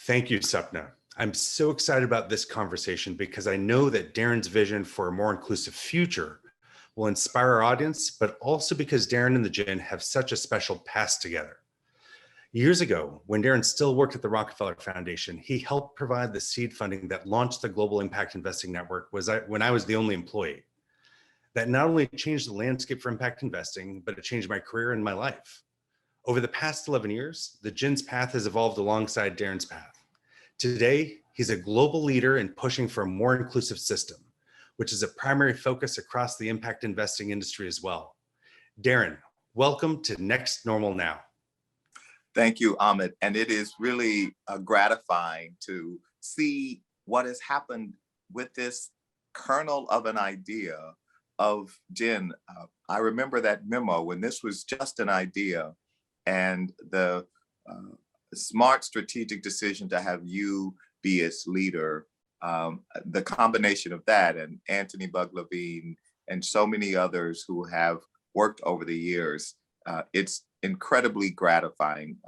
Thank you, Sapna. I'm so excited about this conversation because I know that Darren's vision for a more inclusive future will inspire our audience, but also because Darren and the GIIN have such a special past together. Years ago, when Darren still worked at the Rockefeller Foundation, he helped provide the seed funding that launched the Global Impact Investing Network when I was the only employee. That not only changed the landscape for impact investing, but it changed my career and my life. Over the past 11 years, the GIIN's path has evolved alongside Darren's path. Today, he's a global leader in pushing for a more inclusive system, which is a primary focus across the impact investing industry as well. Darren, welcome to Next Normal Now. Thank you, Amit. And it is really gratifying to see what has happened with this kernel of an idea of GIIN. I remember that memo when this was just an idea, and the smart strategic decision to have you be its leader, the combination of that and Anthony Bug-Levine and so many others who have worked over the years, it's incredibly gratifying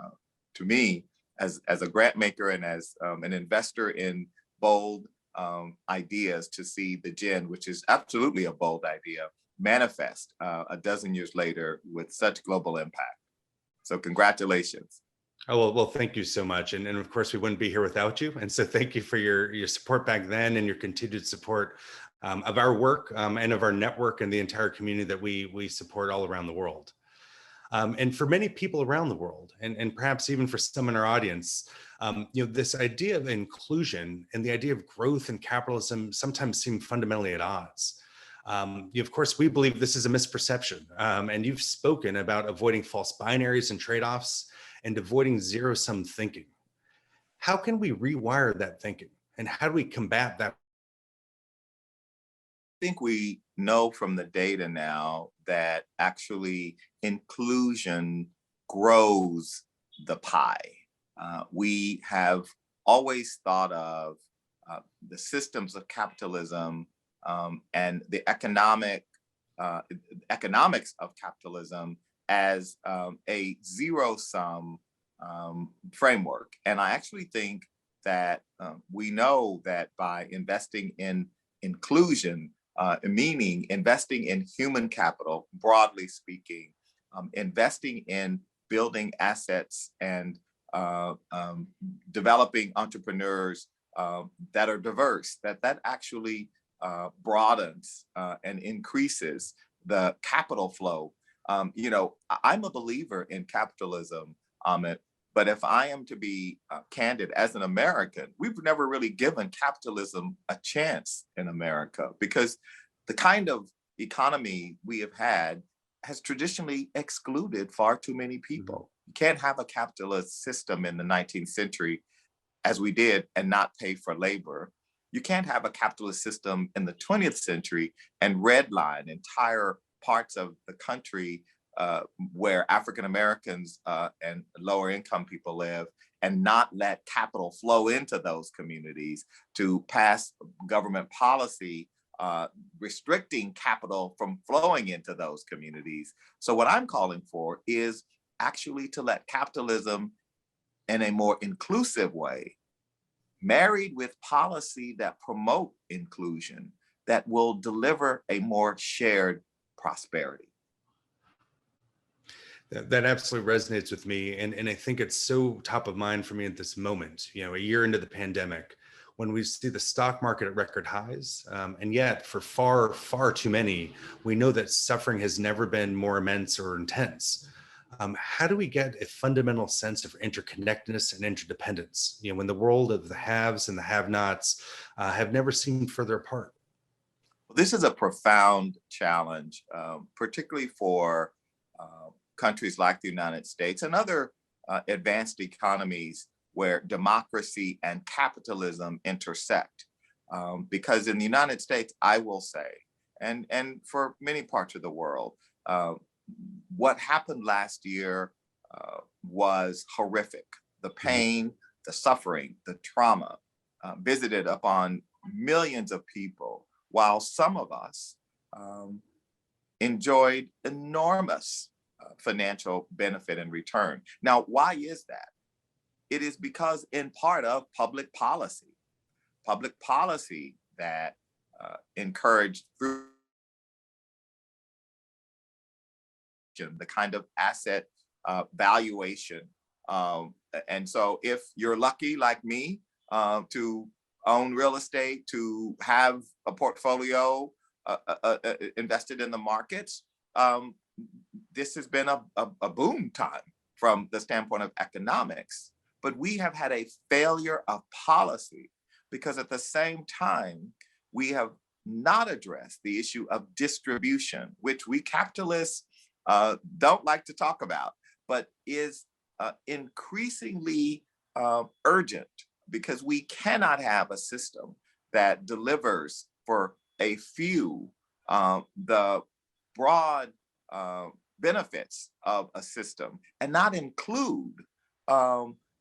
to me as a grant maker and as an investor in bold ideas to see the GIIN, which is absolutely a bold idea, manifest a dozen years later with such global impact. So congratulations. Oh, well, thank you so much. And of course, we wouldn't be here without you. And so thank you for your support back then and your continued support of our work and of our network and the entire community that we support all around the world. And for many people around the world, and perhaps even for some in our audience, this idea of inclusion and the idea of growth and capitalism sometimes seem fundamentally at odds. Of course, we believe this is a misperception, and you've spoken about avoiding false binaries and trade-offs and avoiding zero-sum thinking. How can we rewire that thinking, and how do we combat that? I think we know from the data now that actually inclusion grows the pie. We have always thought of the systems of capitalism and the economics of capitalism as a zero-sum framework. And I actually think that we know that by investing in inclusion, meaning investing in human capital, broadly speaking, investing in building assets and developing entrepreneurs that are diverse, that actually broadens and increases the capital flow. I'm a believer in capitalism, Amit, but if I am to be candid, as an American, we've never really given capitalism a chance in America because the kind of economy we have had has traditionally excluded far too many people. You can't have a capitalist system in the 19th century as we did and not pay for labor. You can't have a capitalist system in the 20th century and redline entire parts of the country where African Americans and lower income people live and not let capital flow into those communities, to pass government policy restricting capital from flowing into those communities. So what I'm calling for is actually to let capitalism in a more inclusive way, married with policy that promote inclusion, that will deliver a more shared prosperity. That absolutely resonates with me. And I think it's so top of mind for me at this moment, a year into the pandemic, when we see the stock market at record highs. And yet for far, far too many, we know that suffering has never been more immense or intense. How do we get a fundamental sense of interconnectedness and interdependence, when the world of the haves and the have-nots have never seemed further apart? This is a profound challenge, particularly for countries like the United States and other advanced economies where democracy and capitalism intersect. Because in the United States, I will say, and for many parts of the world, what happened last year was horrific. The pain, the suffering, the trauma visited upon millions of people, while some of us enjoyed enormous financial benefit and return. Now, why is that? it is because in part of public policy that encouraged through the kind of asset valuation. And so if you're lucky like me to own real estate, to have a portfolio invested in the markets, this has been a boom time from the standpoint of economics. But we have had a failure of policy because at the same time, we have not addressed the issue of distribution, which we capitalists don't like to talk about, but is increasingly urgent, because we cannot have a system that delivers for a few the broad benefits of a system and not include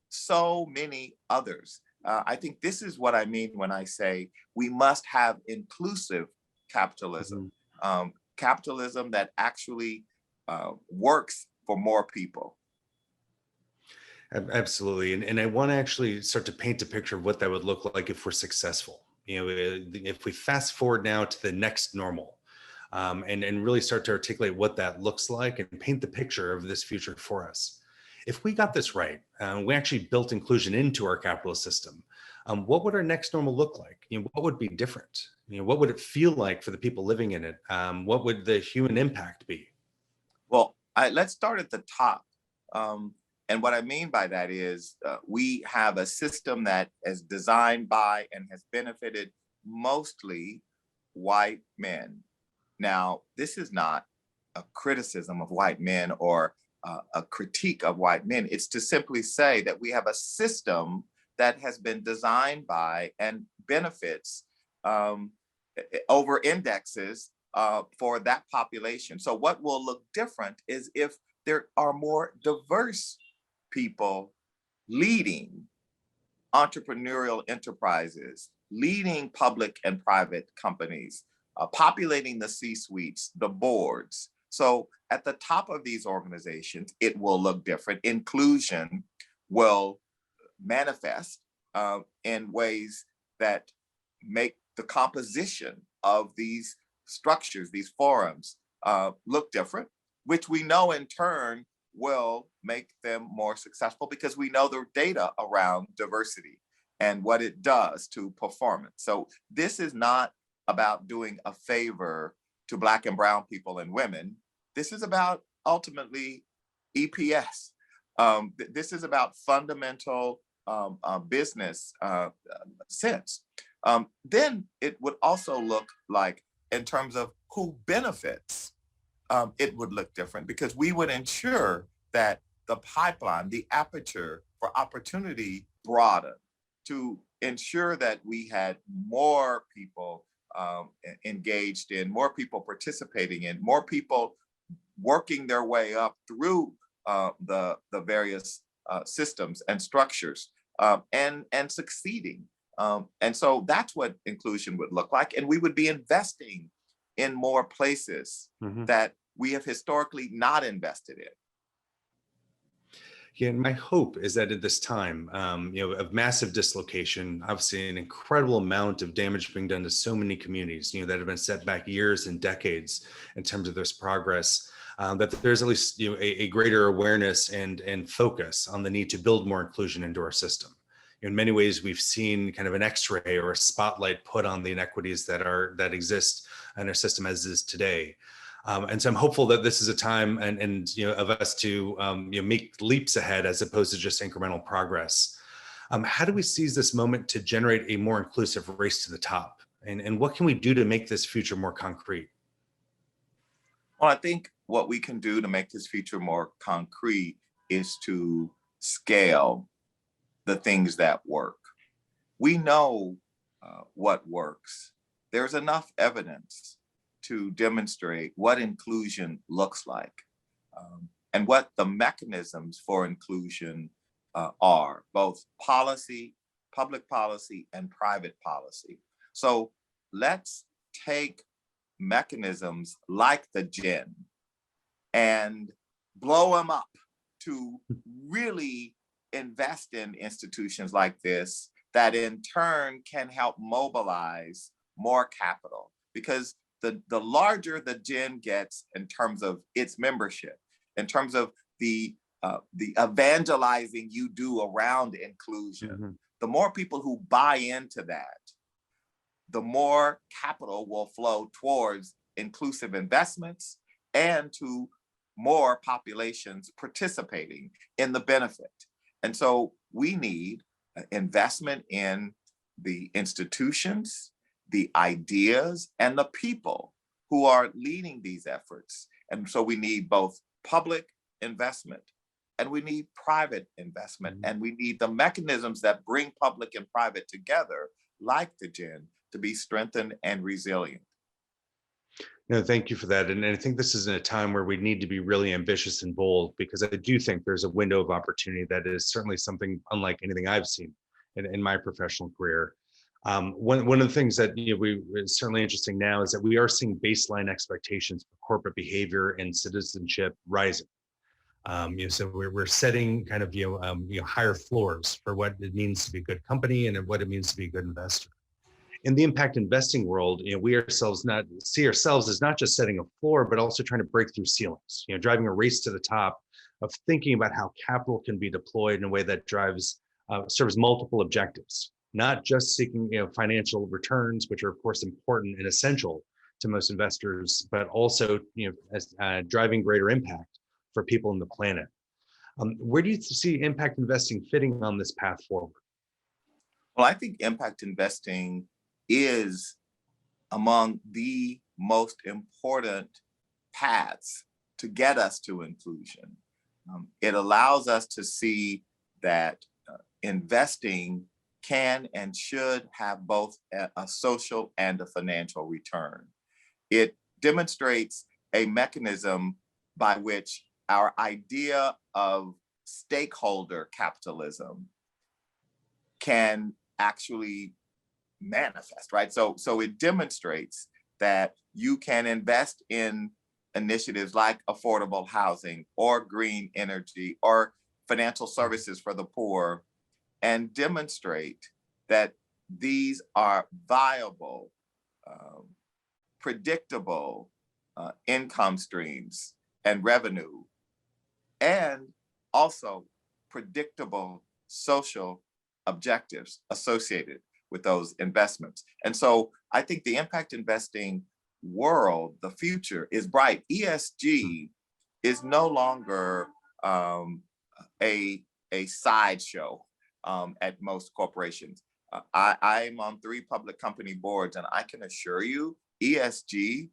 so many others. I think this is what I mean when I say we must have inclusive capitalism, capitalism that actually works for more people. Absolutely. And I want to actually start to paint a picture of what that would look like if we're successful. If we fast forward now to the next normal, and really start to articulate what that looks like and paint the picture of this future for us. If we got this right, we actually built inclusion into our capitalist system, what would our next normal look like? What would be different? What would it feel like for the people living in it? What would the human impact be? Well, let's start at the top. And what I mean by that is we have a system that is designed by and has benefited mostly white men. Now, this is not a criticism of white men or a critique of white men. It's to simply say that we have a system that has been designed by and benefits over indexes for that population. So what will look different is if there are more diverse people leading entrepreneurial enterprises, leading public and private companies, populating the C-suites, the boards. So at the top of these organizations, it will look different. Inclusion will manifest in ways that make the composition of these structures, these forums, look different, which we know in turn will make them more successful because we know the data around diversity and what it does to performance. So this is not about doing a favor to Black and brown people and women. This is about ultimately EPS. This is about fundamental business sense. Then it would also look like, in terms of who benefits, it would look different because we would ensure that the pipeline, the aperture for opportunity broadened to ensure that we had more people engaged in, more people participating in, more people working their way up through the various systems and structures and succeeding. And so that's what inclusion would look like. And we would be investing in more places that we have historically not invested in. Yeah, and my hope is that at this time, of massive dislocation, obviously an incredible amount of damage being done to so many communities, that have been set back years and decades in terms of this progress, that there's at least a greater awareness and focus on the need to build more inclusion into our system. In many ways, we've seen kind of an X-ray or a spotlight put on the inequities that exist in our system as is today. And so I'm hopeful that this is a time and of us to make leaps ahead as opposed to just incremental progress. How do we seize this moment to generate a more inclusive race to the top? And what can we do to make this future more concrete? Well, I think what we can do to make this future more concrete is to scale the things that work. We know what works. There's enough evidence to demonstrate what inclusion looks like and what the mechanisms for inclusion are, both policy, public policy, and private policy. So let's take mechanisms like the GIIN and blow them up to really invest in institutions like this that in turn can help mobilize more capital, because the larger the GIIN gets in terms of its membership, in terms of the evangelizing you do around inclusion, the more people who buy into that, the more capital will flow towards inclusive investments and to more populations participating in the benefit. And so we need investment in the institutions, the ideas, and the people who are leading these efforts. And so we need both public investment and we need private investment, and we need the mechanisms that bring public and private together, like the GIIN, to be strengthened and resilient. No, thank you for that. And I think this is in a time where we need to be really ambitious and bold, because I do think there's a window of opportunity that is certainly something unlike anything I've seen in my professional career. One of the things that is certainly interesting now is that we are seeing baseline expectations for corporate behavior and citizenship rising. So we're setting kind of higher floors for what it means to be a good company and what it means to be a good investor. In the impact investing world, we see ourselves as not just setting a floor, but also trying to break through ceilings. Driving a race to the top of thinking about how capital can be deployed in a way that serves multiple objectives, not just seeking financial returns, which are of course important and essential to most investors, but also as driving greater impact for people on the planet. Where do you see impact investing fitting on this path forward? Well, I think impact investing is among the most important paths to get us to inclusion. It allows us to see that investing can and should have both a social and a financial return. It demonstrates a mechanism by which our idea of stakeholder capitalism can actually manifest, right? So it demonstrates that you can invest in initiatives like affordable housing or green energy or financial services for the poor, and demonstrate that these are viable, predictable income streams and revenue, and also predictable social objectives associated with those investments. And so I think the impact investing world, the future is bright. ESG is no longer a sideshow at most corporations. I'm on 3 public company boards, and I can assure you ESG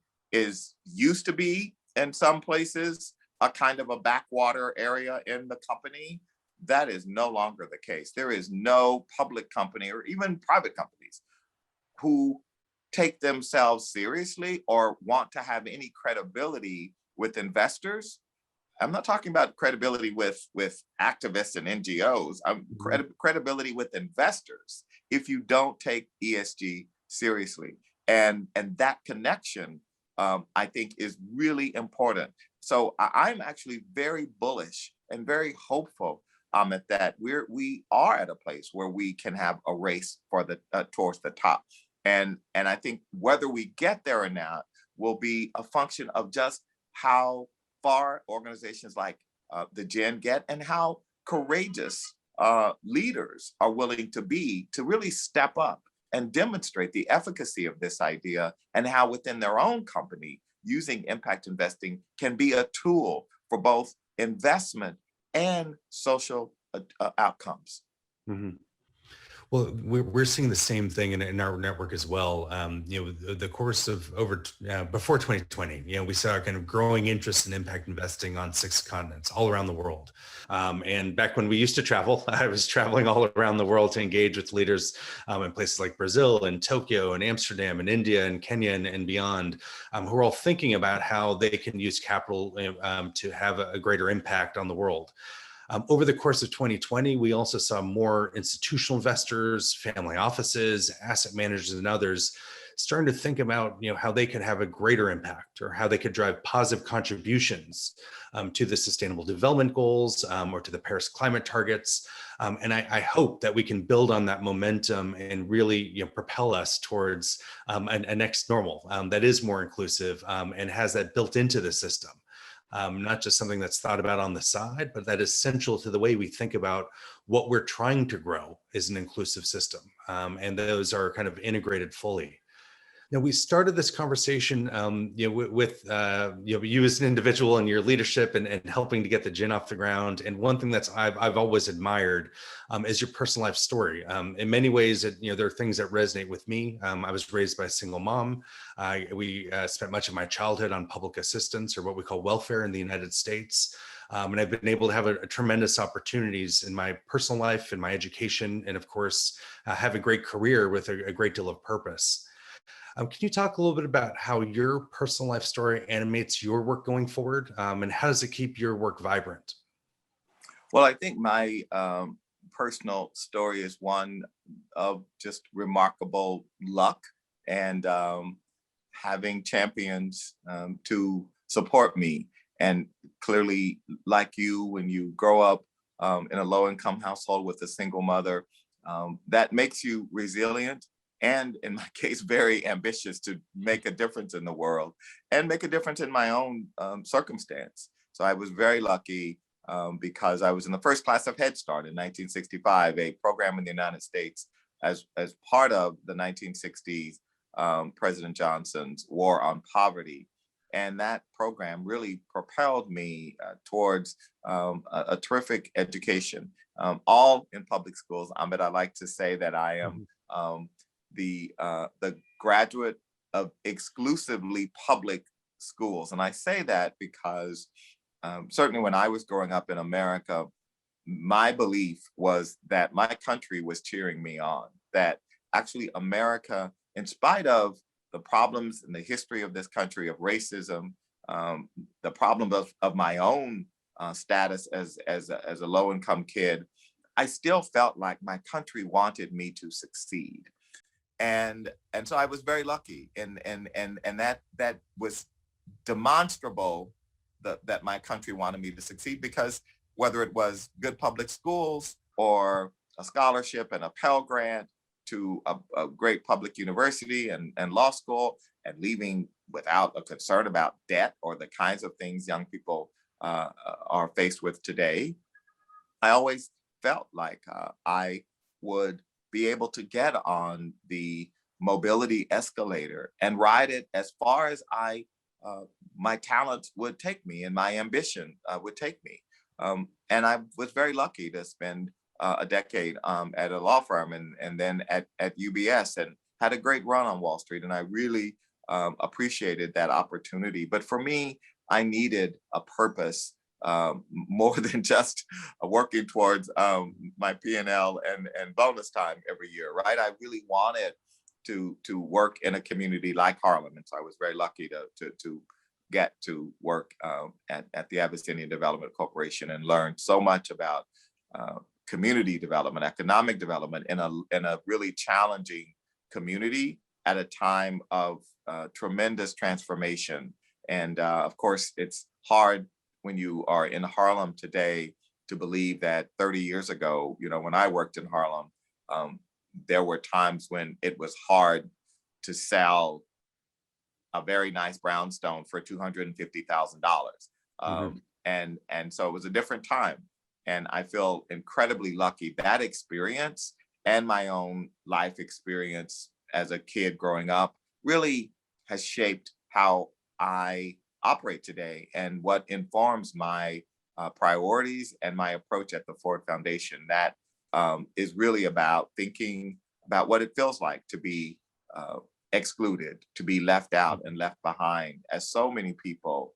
used to be in some places a kind of a backwater area in the company. That is no longer the case. There is no public company or even private companies who take themselves seriously or want to have any credibility with investors. I'm not talking about credibility with activists and NGOs. Credibility with investors if you don't take ESG seriously. And that connection, I think, is really important. So I'm actually very bullish and very hopeful that we are at a place where we can have a race for towards the top. And I think whether we get there or not will be a function of just how far organizations like the GIIN get and how courageous leaders are willing to be to really step up and demonstrate the efficacy of this idea, and how within their own company, using impact investing can be a tool for both investment and social outcomes. Mm-hmm. Well, we're seeing the same thing in our network as well. The course of before 2020, we saw a kind of growing interest in impact investing on 6 continents, all around the world. And back when we used to travel, I was traveling all around the world to engage with leaders in places like Brazil and Tokyo and Amsterdam and India and Kenya and beyond, who are all thinking about how they can use capital to have a greater impact on the world. Over the course of 2020, we also saw more institutional investors, family offices, asset managers, and others starting to think about, how they could have a greater impact or how they could drive positive contributions to the Sustainable Development Goals or to the Paris climate targets. And I hope that we can build on that momentum and really, propel us towards a next normal that is more inclusive and has that built into the system. Not just something that's thought about on the side, but that is central to the way we think about what we're trying to grow is an inclusive system. And those are kind of integrated fully. Now, we started this conversation, with you as an individual and your leadership and helping to get the GIIN off the ground. And one thing that's I've always admired is your personal life story. In many ways, there are things that resonate with me. I was raised by a single mom. We spent much of my childhood on public assistance, or what we call welfare, in the United States. And I've been able to have a tremendous opportunities in my personal life, in my education, and of course, have a great career with a great deal of purpose. Can you talk a little bit about how your personal life story animates your work going forward, and how does it keep your work vibrant? Well, I think my personal story is one of just remarkable luck and having champions to support me. And clearly, like you, when you grow up in a low-income household with a single mother, that makes you resilient, and in my case, very ambitious to make a difference in the world and make a difference in my own circumstance. So I was very lucky because I was in the first class of Head Start in 1965, a program in the United States as part of the 1960s President Johnson's War on Poverty. And that program really propelled me towards a terrific education, all in public schools. Amit, I like to say that I am the graduate of exclusively public schools. And I say that because certainly when I was growing up in America, my belief was that my country was cheering me on, that actually America, in spite of the problems in the history of this country of racism, the problem of my own status as a low-income kid, I still felt like my country wanted me to succeed. And so I was very lucky, and that was demonstrable that my country wanted me to succeed, because whether it was good public schools or a scholarship and a Pell Grant to a great public university and law school, and leaving without a concern about debt or the kinds of things young people are faced with today, I always felt like I would be able to get on the mobility escalator and ride it as far as my talents would take me and my ambition would take me. And I was very lucky to spend a decade at a law firm and then at UBS, and had a great run on Wall Street. And I really appreciated that opportunity. But for me, I needed a purpose more than just working towards my P&L and bonus time every year, right? I really wanted to work in a community like Harlem. And so I was very lucky to get to work at the Abyssinian Development Corporation and learn so much about community development, economic development in a really challenging community at a time of tremendous transformation. And of course, it's hard when you are in Harlem today to believe that 30 years ago, when I worked in Harlem, there were times when it was hard to sell a very nice brownstone for $250,000. And so it was a different time. And I feel incredibly lucky. That experience and my own life experience as a kid growing up really has shaped how I operate today and what informs my priorities and my approach at the Ford Foundation. That is really about thinking about what it feels like to be excluded, to be left out and left behind, as so many people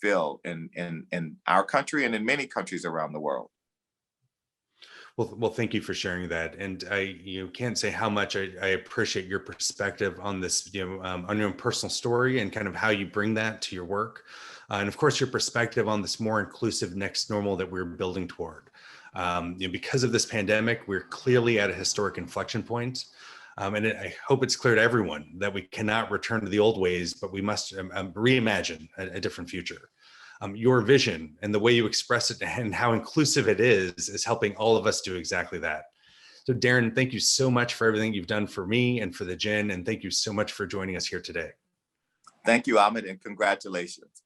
feel in our country and in many countries around the world. Well, thank you for sharing that. And I, can't say how much I appreciate your perspective on this, on your own personal story and kind of how you bring that to your work. And of course, your perspective on this more inclusive next normal that we're building toward. Because of this pandemic, we're clearly at a historic inflection point. I hope it's clear to everyone that we cannot return to the old ways, but we must reimagine a different future. Your vision and the way you express it and how inclusive it is helping all of us do exactly that. So Darren, thank you so much for everything you've done for me and for the GIIN, and thank you so much for joining us here today. Thank you, Amit, and congratulations.